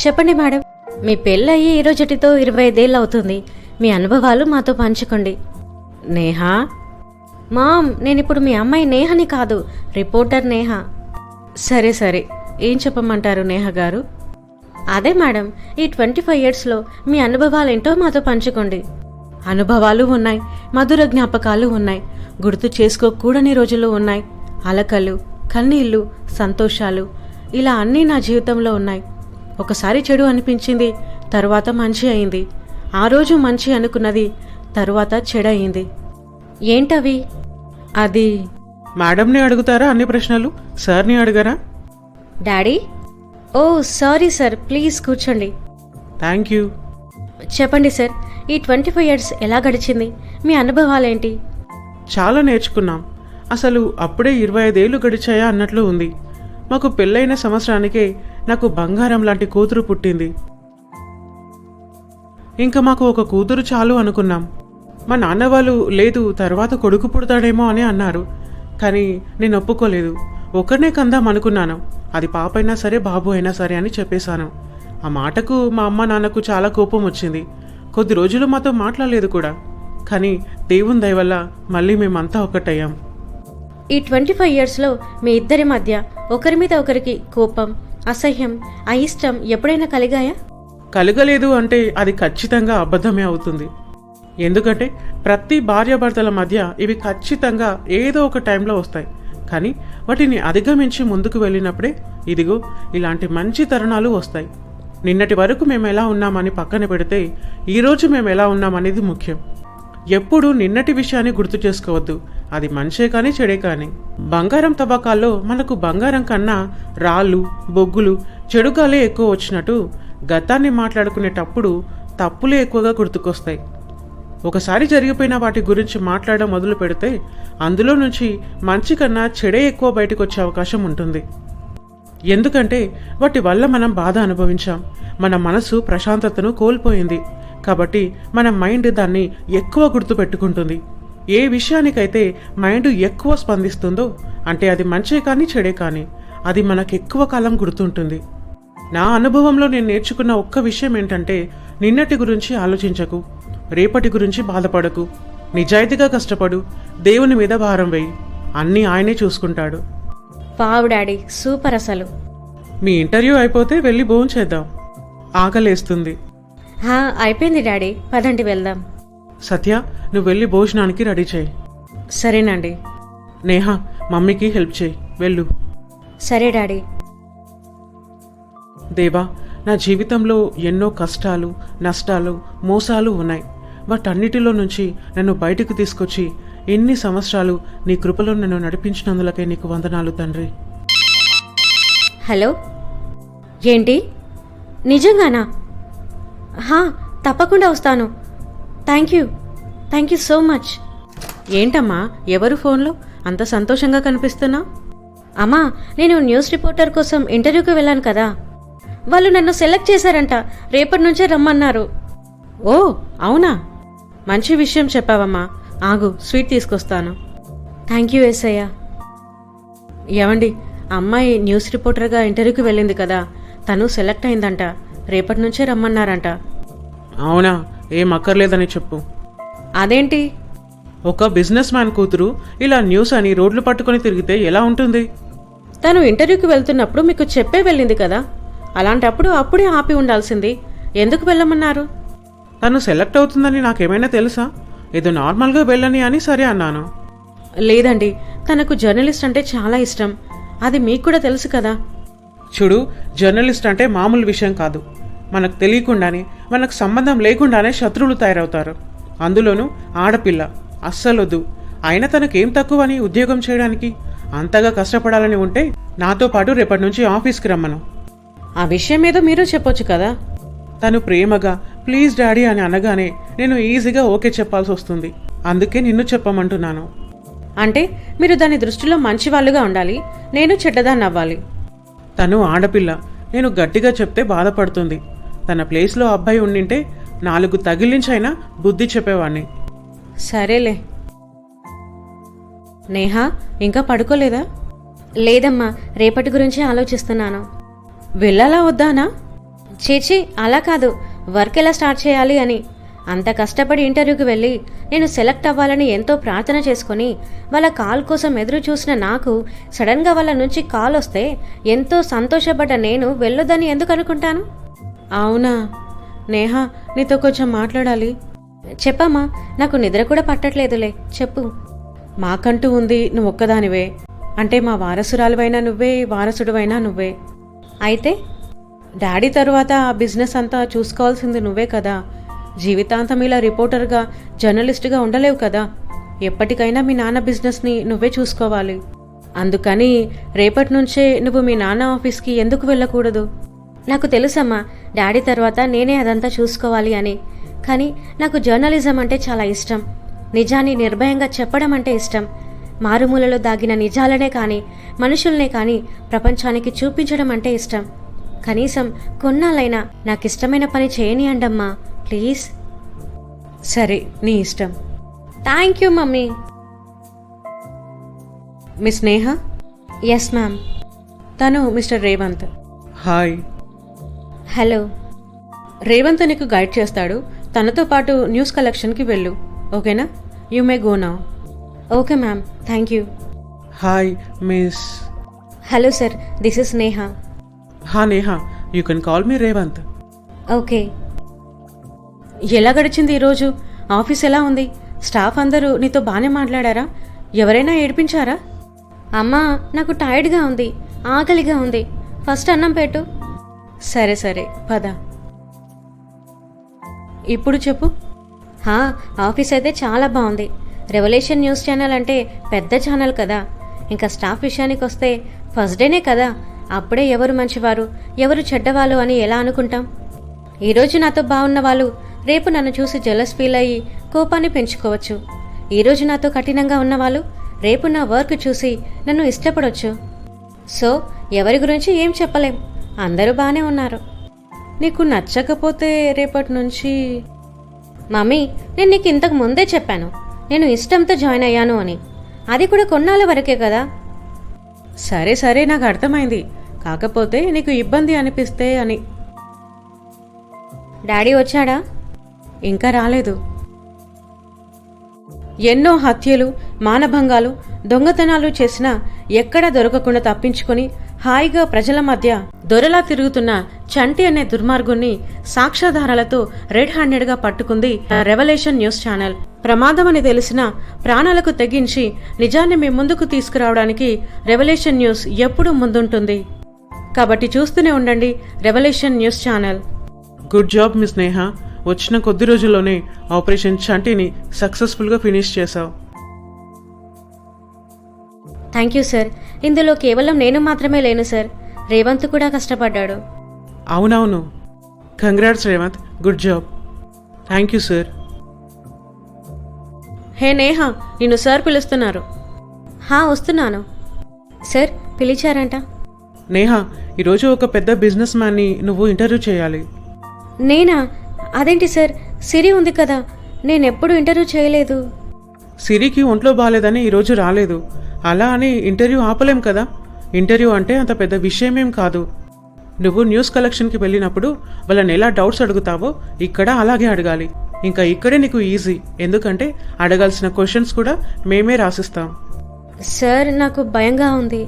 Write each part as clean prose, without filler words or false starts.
చెప్పండి మేడం. మీ పెళ్ళయి ఈరోజుటితో 25 ఏళ్ళు అవుతుంది. మీ అనుభవాలు మాతో పంచుకోండి. నేహా? మామ్, నేనిప్పుడు మీ అమ్మాయి నేహని కాదు, రిపోర్టర్ నేహ. సరే సరే, ఏం చెప్పమంటారు నేహ గారు? అదే మేడం, ఈ 25 ఇయర్స్లో మీ అనుభవాలేంటో మాతో పంచుకోండి. అనుభవాలు ఉన్నాయి, మధుర జ్ఞాపకాలు ఉన్నాయి, గుర్తు చేసుకోకూడని రోజులు ఉన్నాయి. అలకలు, కన్నీళ్ళు, సంతోషాలు, ఇలా అన్నీ నా జీవితంలో ఉన్నాయి. ఒకసారి చెడు అనిపించింది, తరువాత మంచి అయింది. ఆ రోజు మంచి అనుకున్నది, తరువాత చెడయింది. ఏంటవి? అది మేడంని అడుగుతారా అన్ని ప్రశ్నలు? సార్ని అడగరా? Daddy? Oh sorry sir, please కూర్చోండి. Thank you. చెప్పండి సార్, ఈ 25 ఇయర్స్ ఎలా గడిచింది? మీ అనుభవాలేంటి? చాలా నేర్చుకున్నాం. అసలు అప్పుడే 25 ఏళ్ళు గడిచాయా అన్నట్లు ఉంది. మాకు పెళ్ళైన సంవత్సరానికే నాకు బంగారం లాంటి కూతురు పుట్టింది. ఇంకా మాకు ఒక కూతురు చాలు అనుకున్నాం. మా నాన్న వాళ్ళు లేదు, తర్వాత కొడుకు పుడతాడేమో అని అన్నారు. కానీ నేను ఒప్పుకోలేదు. ఒకరినే కందాం అనుకున్నాను. అది పాప అయినా సరే బాబు అయినా సరే అని చెప్పేశాను. ఆ మాటకు మా అమ్మ నాన్నకు చాలా కోపం వచ్చింది. కొద్ది రోజులు మాతో మాట్లాడలేదు కూడా. కానీ దేవుని దయ వల్ల మళ్ళీ మేమంతా ఒకటయ్యాం. ఈ 25 ఇయర్స్లో మీ ఇద్దరి మధ్య ఒకరి మీద ఒకరికి కోపం, అసహ్యం, అయిష్టం ఎప్పుడైనా కలిగాయా? కలగలేదు అంటే అది ఖచ్చితంగా అబద్ధమే అవుతుంది. ఎందుకంటే ప్రతి భార్యాభర్తల మధ్య ఇవి ఖచ్చితంగా ఏదో ఒక టైంలో వస్తాయి. కానీ వాటిని అధిగమించి ముందుకు వెళ్ళినప్పుడే ఇదిగో ఇలాంటి మంచి తరుణాలు వస్తాయి. నిన్నటి వరకు మేము ఎలా ఉన్నామని పక్కన పెడితే ఈరోజు మేము ఎలా ఉన్నామనేది ముఖ్యం. ఎప్పుడు నిన్నటి విషయాన్ని గుర్తు చేసుకోవద్దు. అది మంచే కానీ చెడే కానీ. బంగారం తవ్వకాల్లో మనకు బంగారం కన్నా రాళ్ళు, బొగ్గులు, చెడుగాలే ఎక్కువ వచ్చినట్టు గతాన్ని మాట్లాడుకునేటప్పుడు తప్పులే ఎక్కువగా గుర్తుకొస్తాయి. ఒకసారి జరిగిపోయిన వాటి గురించి మాట్లాడడం మొదలు పెడితే అందులో నుంచి మంచి కన్నా చెడే ఎక్కువ బయటకు వచ్చే అవకాశం ఉంటుంది. ఎందుకంటే వాటి వల్ల మనం బాధ అనుభవించాం. మన మనసు ప్రశాంతతను కోల్పోయింది. కాబట్టి మన మైండ్ దాన్ని ఎక్కువ గుర్తుపెట్టుకుంటుంది. ఏ విషయానికైతే మైండ్ ఎక్కువ స్పందిస్తుందో అంటే అది మంచే కానీ చెడే కానీ అది మనకు ఎక్కువ కాలం గుర్తుంటుంది. నా అనుభవంలో నేను నేర్చుకున్న ఒక్క విషయం ఏంటంటే నిన్నటి గురించి ఆలోచించకు, రేపటి గురించి బాధపడకు, నిజాయితీగా కష్టపడు, దేవుని మీద భారం వేయి, అన్నీ ఆయనే చూసుకుంటాడు. పావు డాడీ, సూపర్ అసలు. మీ ఇంటర్వ్యూ అయిపోతే వెళ్ళి భోంచేద్దాం, ఆకలేస్తుంది. అయిపోయింది డాడీ, పదండి వెళ్దాం. సత్య, నువ్వు వెళ్ళి భోజనానికి రెడీ చేయి. సరేనండి. నేహ, మమ్మీకి హెల్ప్ చేయి, వెళ్ళు. సరే డాడీ. దేవా, నా జీవితంలో ఎన్నో కష్టాలు, నష్టాలు, మోసాలు ఉన్నాయి. వాటన్నిటిలో నుంచి నన్ను బయటకు తీసుకొచ్చి ఎన్ని సంవత్సరాలు నీ కృపలో నన్ను నడిపించినందులకే నీకు వందనాలు తండ్రి. హలో, ఏంటి? నిజంగానా? తప్పకుండా వస్తాను. Thank you so much. ఏంటమ్మా, ఎవరు ఫోన్లో అంత సంతోషంగా కనిపిస్తున్నా? అమ్మా, నేను న్యూస్ రిపోర్టర్ కోసం ఇంటర్వ్యూకి వెళ్ళాను కదా, వాళ్ళు నన్ను సెలెక్ట్ చేశారంట. రేపటి నుంచే రమ్మన్నారు. ఓ అవునా, మంచి విషయం చెప్పావమ్మా. ఆగు, స్వీట్ తీసుకొస్తాను. థ్యాంక్ యూ ఎస్ఐయ్య. ఏమండి, అమ్మాయి న్యూస్ రిపోర్టర్గా ఇంటర్వ్యూకి వెళ్ళింది కదా, తను సెలెక్ట్ అయిందంట. రేపటి నుంచే రమ్మన్నారంట. అవునా? ఏం అక్కర్లేదని చెప్పు. అదేంటి? ఒక బిజినెస్ మ్యాన్ కూతురు ఇలా న్యూస్ అని రోడ్లు పట్టుకొని తిరిగితే ఎలా ఉంటుంది? తను ఇంటర్వ్యూకి వెళ్తున్నప్పుడు మీకు చెప్పే వెళ్ళింది కదా, అలాంటప్పుడు అప్పుడే ఆపి ఉండాల్సింది. ఎందుకు వెళ్ళమన్నారు? తను సెలెక్ట్ అవుతుందని నాకేమైనా తెలుసా? ఏదో నార్మల్గా వెళ్ళని అని సరే అన్నాను. లేదండి, తనకు జర్నలిస్ట్ అంటే చాలా ఇష్టం. అది మీకు కూడా తెలుసు కదా. చూడు, జర్నలిస్ట్ అంటే మామూలు విషయం కాదు. మనకు తెలియకుండానే, మనకు సంబంధం లేకుండానే శత్రువులు తయారవుతారు. అందులోనూ ఆడపిల్ల. అస్సలొద్దు. అయినా తనకేం తక్కువని ఉద్యోగం చేయడానికి? అంతగా కష్టపడాలని ఉంటే నాతో పాటు రేపటి నుంచి ఆఫీస్కి రమ్మను. ఆ విషయం ఏదో మీరు చెప్పొచ్చు కదా. తను ప్రేమగా ప్లీజ్ డాడీ అని అనగానే నేను ఈజీగా ఓకే చెప్పాల్సి వస్తుంది. అందుకే నిన్ను చెప్పమంటున్నాను. అంటే మీరు దాని దృష్టిలో మంచివాళ్ళుగా ఉండాలి, నేను చెడ్డదాన్ని అవ్వాలి. తను ఆడపిల్ల. నేను గట్టిగా చెప్తే బాధపడుతుంది. తన ప్లేస్లో అబ్బాయి ఉండింటే 4 తగిలించైనా బుద్ధి చెప్పేవాణ్ణి. సరేలే. నేహా, ఇంకా పడుకోలేదా? లేదమ్మా, రేపటి గురించి ఆలోచిస్తున్నాను. వెళ్ళాలా వద్దానా? చీచి అలా కాదు, వర్క్ ఎలా స్టార్ట్ చేయాలి అని. అంత కష్టపడి ఇంటర్వ్యూకి వెళ్ళి నేను సెలెక్ట్ అవ్వాలని ఎంతో ప్రార్థన చేసుకొని వాళ్ళ కాల్ కోసం ఎదురు చూసిన నాకు సడన్గా వాళ్ళ నుంచి కాల్ వస్తే ఎంతో సంతోషపడ్డ నేను వెళ్ళొద్దని ఎందుకు అనుకుంటాను? అవునా నేహ, నీతో కొంచెం మాట్లాడాలి. చెప్పమ్మా, నాకు నిద్ర కూడా పట్టట్లేదులే, చెప్పు. మాకంటూ ఉంది నువ్వు ఒక్కదానివే, అంటే మా వారసురాలువైనా నువ్వే, వారసుడివైనా నువ్వే. అయితే డాడీ తరువాత ఆ బిజినెస్ అంతా చూసుకోవాల్సింది నువ్వే కదా. జీవితాంతం ఇలా రిపోర్టర్గా, జర్నలిస్టుగా ఉండలేవు కదా. ఎప్పటికైనా మీ నాన్న బిజినెస్ని నువ్వే చూసుకోవాలి. అందుకని రేపటి నుంచే నువ్వు మీ నాన్న ఆఫీస్కి ఎందుకు వెళ్ళకూడదు? నాకు తెలుసమ్మా, డాడీ తర్వాత నేనే అదంతా చూసుకోవాలి అని. కానీ నాకు జర్నలిజం అంటే చాలా ఇష్టం. నిజాన్ని నిర్భయంగా చెప్పడం అంటే ఇష్టం. మారుమూలలో దాగిన నిజాలనే కానీ, మనుషుల్నే కానీ ప్రపంచానికి చూపించడం అంటే ఇష్టం. కనీసం కొన్నాళ్ళైనా నాకిష్టమైన పని చేయనియండమ్మా, ప్లీజ్. సరే, నీ ఇష్టం. Thank you mummy. Miss Neha? Yes ma'am. తను mister Revanth. Hi. Hello. Revanth నీకు గైడ్ చేస్తాడు. తనతో పాటు న్యూస్ కలెక్షన్కి వెళ్ళు, ఓకేనా? You may go now. Okay ma'am, thank you. Hi miss. Hello sir, this is Neha. హా Neha, you can call me Revanth. Okay. ఎలా గడిచింది ఈరోజు? ఆఫీస్ ఎలా ఉంది? స్టాఫ్ అందరూ నీతో బాగానే మాట్లాడారా? ఎవరైనా ఏడిపించారా? అమ్మా, నాకు టైర్డ్గా ఉంది, ఆకలిగా ఉంది. ఫస్ట్ అన్నం పెట్టు. సరే సరే, పద. ఇప్పుడు చెప్పు. ఆఫీస్ అయితే చాలా బాగుంది. రెవల్యూషన్ న్యూస్ ఛానల్ అంటే పెద్ద ఛానల్ కదా. ఇంకా స్టాఫ్ విషయానికి వస్తే ఫస్ట్ డేనే కదా, అప్పుడే ఎవరు మంచివారు ఎవరు చెడ్డవాళ్ళు అని ఎలా అనుకుంటాం? ఈరోజు నాతో బాగున్న వాళ్ళు రేపు నన్ను చూసి జెలస్ ఫీల్ అయ్యి కోపాన్ని పెంచుకోవచ్చు. ఈరోజు నాతో కఠినంగా ఉన్నవాళ్ళు రేపు నా వర్క్ చూసి నన్ను ఇష్టపడవచ్చు. సో ఎవరి గురించి ఏం చెప్పలేం, అందరూ బాగానే ఉన్నారు. నీకు నచ్చకపోతే రేపటి నుంచి... మమ్మీ, నేను నీకు ఇంతకు ముందే చెప్పాను, నేను ఇష్టంతో జాయిన్ అయ్యాను అని. అది కూడా కొన్నాళ్ళ వరకే కదా. సరే సరే, నాకు అర్థమైంది. కాకపోతే నీకు ఇబ్బంది అనిపిస్తే అని. డాడీ వచ్చాడా? ఇంకా రాలేదు. ఎన్నో హత్యలు, మానభంగాలు, దొంగతనాలు చేసినా ఎక్కడా దొరకకుండా తప్పించుకొని హాయిగా ప్రజల మధ్య దొరలా తిరుగుతున్న చంటి అనే దుర్మార్గుణ్ణి సాక్ష్యాధారాలతో రెడ్ హ్యాండెడ్గా పట్టుకుంది రెవల్యూషన్ న్యూస్ ఛానల్. ప్రమాదమని తెలిసినా ప్రాణాలకు తెగించి నిజాన్ని మీ ముందుకు తీసుకురావడానికి రెవల్యూషన్ న్యూస్ ఎప్పుడూ ముందుంటుంది. కాబట్టి చూస్తూనే ఉండండి revolution news channel. Good job miss Neha. వచ్చిన కొద్ది రోజుల్లోనే ఆపరేషన్ చంటిని సక్సెస్ఫుల్గా ఫినిష్ చేశావు. Thank you sir. ఇందులో కేవలం నేను మాత్రమే లేను సార్, రేవంత్ కూడా కష్టపడ్డాడు. అవునవును. Congrats Revanth, good job. Thank you sir. Hey Neha, నిన్ను సార్ పిలుస్తున్నారు. వస్తున్నాను సార్. పిలిచారంట. నేహ, ఈరోజు ఒక పెద్ద బిజినెస్ మ్యాన్ని నువ్వు ఇంటర్వ్యూ చేయాలి. నేనా? అదేంటి సార్, సిరి ఉంది కదా, నేనెప్పుడు ఇంటర్వ్యూ చేయలేదు. సిరికి ఒంట్లో బాగాలేదని ఈరోజు రాలేదు. అలా అని ఇంటర్వ్యూ ఆపలేం కదా. ఇంటర్వ్యూ అంటే అంత పెద్ద విషయమేం కాదు. నువ్వు న్యూస్ కలెక్షన్కి వెళ్ళినప్పుడు వాళ్ళని ఎలా డౌట్స్ అడుగుతావో ఇక్కడ అలాగే అడగాలి. ఇంకా ఇక్కడే నీకు ఈజీ, ఎందుకంటే అడగాల్సిన క్వశ్చన్స్ కూడా మేమే రాసిస్తాం. సార్, నాకు భయంగా ఉంది.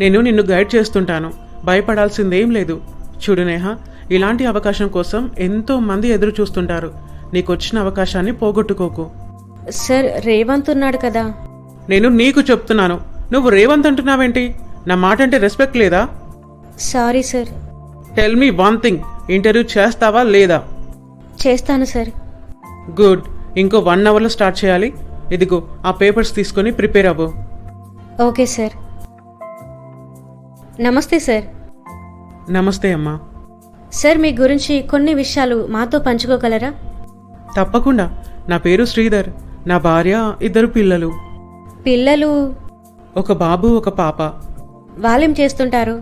నేను నిన్ను గైడ్ చేస్తుంటాను, భయపడాల్సిందేం లేదు. చూడు నేహ, ఇలాంటి అవకాశం కోసం ఎంతో మంది ఎదురు చూస్తుంటారు. నీకొచ్చిన అవకాశాన్ని పోగొట్టుకోకు. సార్, రేవంత్ ఉన్నాడు కదా. నేను నీకు చెప్తున్నాను, నువ్వు రేవంత్ అంటున్నావేంటి? నా మాట అంటే రెస్పెక్ట్ లేదా? Sorry sir. Tell me one thing, interview చేస్తావా లేదా? చేస్తాను సార్. గుడ్. ఇంకో 1 అవర్లో స్టార్ట్ చేయాలి. ఇదిగో ఆ పేపర్స్ తీసుకొని ప్రిపేర్ అవ్వు. Okay sir. నమస్తే సార్. నమస్తే అమ్మా. సార్, మీ గురించి కొన్ని విషయాలు మాతో పంచుకోగలరా? తప్పకుండా. నా పేరు శ్రీధర్. నా భార్య, 2 పిల్లలు. పిల్లలు? ఒక బాబు, ఒక పాప. వాళ్ళేం చేస్తుంటారు?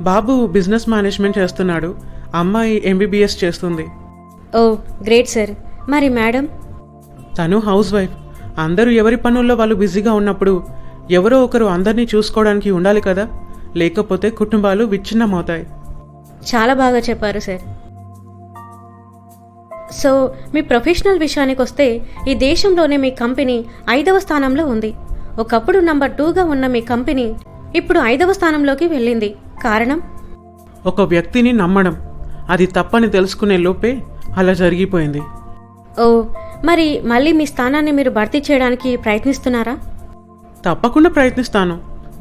బాబు బిజినెస్ మేనేజ్మెంట్ చేస్తున్నాడు, అమ్మాయి MBBS చేస్తుంది. ఓ గ్రేట్ సార్. మరి మేడం? తను హౌస్ వైఫ్. అందరూ ఎవరి పనుల్లో వాళ్ళు బిజీగా ఉన్నప్పుడు ఎవరో ఒకరు అందరినీ చూసుకోవడానికి ఉండాలి కదా, లేకపోతే కుటుంబాలు విచ్ఛిన్నమవుతాయి. చాలా బాగా చెప్పారు సార్. సో మీ ప్రొఫెషనల్ విషయానికి వస్తే ఈ దేశంలోనే మీ కంపెనీ 5వ స్థానంలో ఉంది. ఒకప్పుడు నంబర్ 2గా ఉన్న మీ కంపెనీ ఇప్పుడు 5వ స్థానంలోకి వెళ్ళింది. కారణం? ఒక వ్యక్తిని నమ్మడం, అది తప్పని తెలుసుకునే లోపే అలా జరిగిపోయింది. ఓ, మరి మళ్ళీ మీ స్థానాన్ని మీరు భర్తీ చేయడానికి ప్రయత్నిస్తున్నారా? తప్పకుండా ప్రయత్నిస్తాను.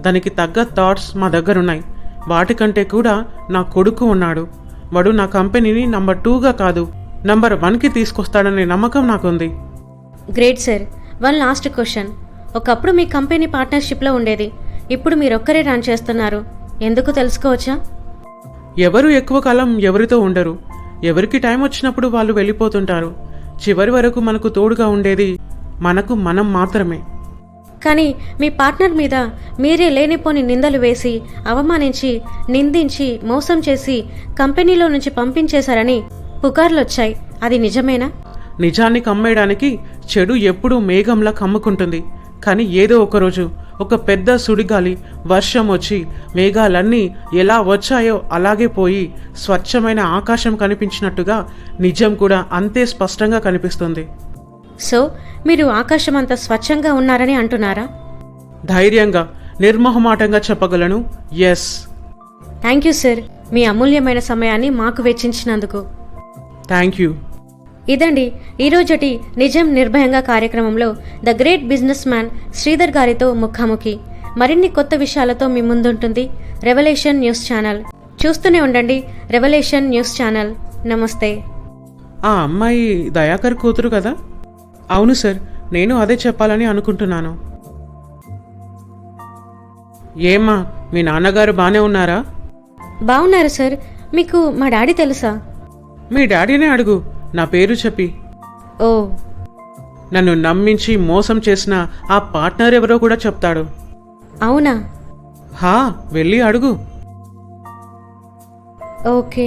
దానికి తగ్గ థాట్స్ మా దగ్గరున్నాయి. వాటికంటే కూడా నా కొడుకు ఉన్నాడు. వాడు నా కంపెనీని నంబర్ 2గా కాదు, నంబర్ 1కి తీసుకొస్తాడనే నమ్మకం నాకుంది. Great sir. One last question. ఒకప్పుడు మీ కంపెనీ పార్ట్నర్షిప్లో ఉండేది, ఇప్పుడు మీరొక్కరే రన్ చేస్తున్నారు. ఎందుకు తెలుసుకోవచ్చా? ఎవరు ఎక్కువ కాలం ఎవరితో ఉండరు. ఎవరికి టైం వచ్చినప్పుడు వాళ్ళు వెళ్ళిపోతుంటారు. చివరి వరకు మనకు తోడుగా ఉండేది మనం మాత్రమే. కానీ మీ పార్ట్నర్ మీద మీరే లేనిపోని నిందలు వేసి, అవమానించి, నిందించి, మోసం చేసి కంపెనీలో నుంచి పంపించేశారని పుకార్లొచ్చాయి. అది నిజమేనా? నిజాన్ని కమ్మేయడానికి చెడు ఎప్పుడూ మేఘంలా కమ్ముకుంటుంది. కానీ ఏదో ఒకరోజు ఒక పెద్ద సుడిగాలి, వర్షం వచ్చి మేఘాలన్నీ ఎలా వచ్చాయో అలాగే పోయి స్వచ్ఛమైన ఆకాశం కనిపించినట్టుగా నిజం కూడా అంతే స్పష్టంగా కనిపిస్తుంది. సో మీరు ఆకాశం అంత స్వచ్ఛంగా ఉన్నారని అంటున్నారా? ధైర్యంగా, నిర్మోహమాటంగా చెప్పగలను. ఎస్. థ్యాంక్ యూ సార్, మీ అమూల్యమైన సమయాన్ని మాకు వెచ్చించినందుకు. Thank you. ఇదండి ఈరోజటి నిజం నిర్భయంగా కార్యక్రమంలో the great business man Sridhar గారితో ముఖాముఖి. మరిన్ని కొత్త విషయాలతో మీ ముందుంటుంది రెవల్యూషన్ న్యూస్ ఛానల్. చూస్తూనే ఉండండి రెవల్యూషన్ న్యూస్ ఛానల్. నమస్తే. ఆ అమ్మాయి దయాకర్ కూతురు కదా? అవును సార్, నేను అదే చెప్పాలని అనుకుంటున్నాను. ఏమ్మా, మీ నాన్నగారు బానే ఉన్నారా? బాగున్నారు సార్. మీకు మా డాడీ తెలుసా? మీ డాడీనే అడుగు, నా పేరు చెప్పి. ఓ, నన్ను నమ్మించి మోసం చేసిన ఆ పార్ట్నర్ ఎవరో కూడా చెప్తాడు. అవునా? హా, వెళ్ళి అడుగు. ఓకే.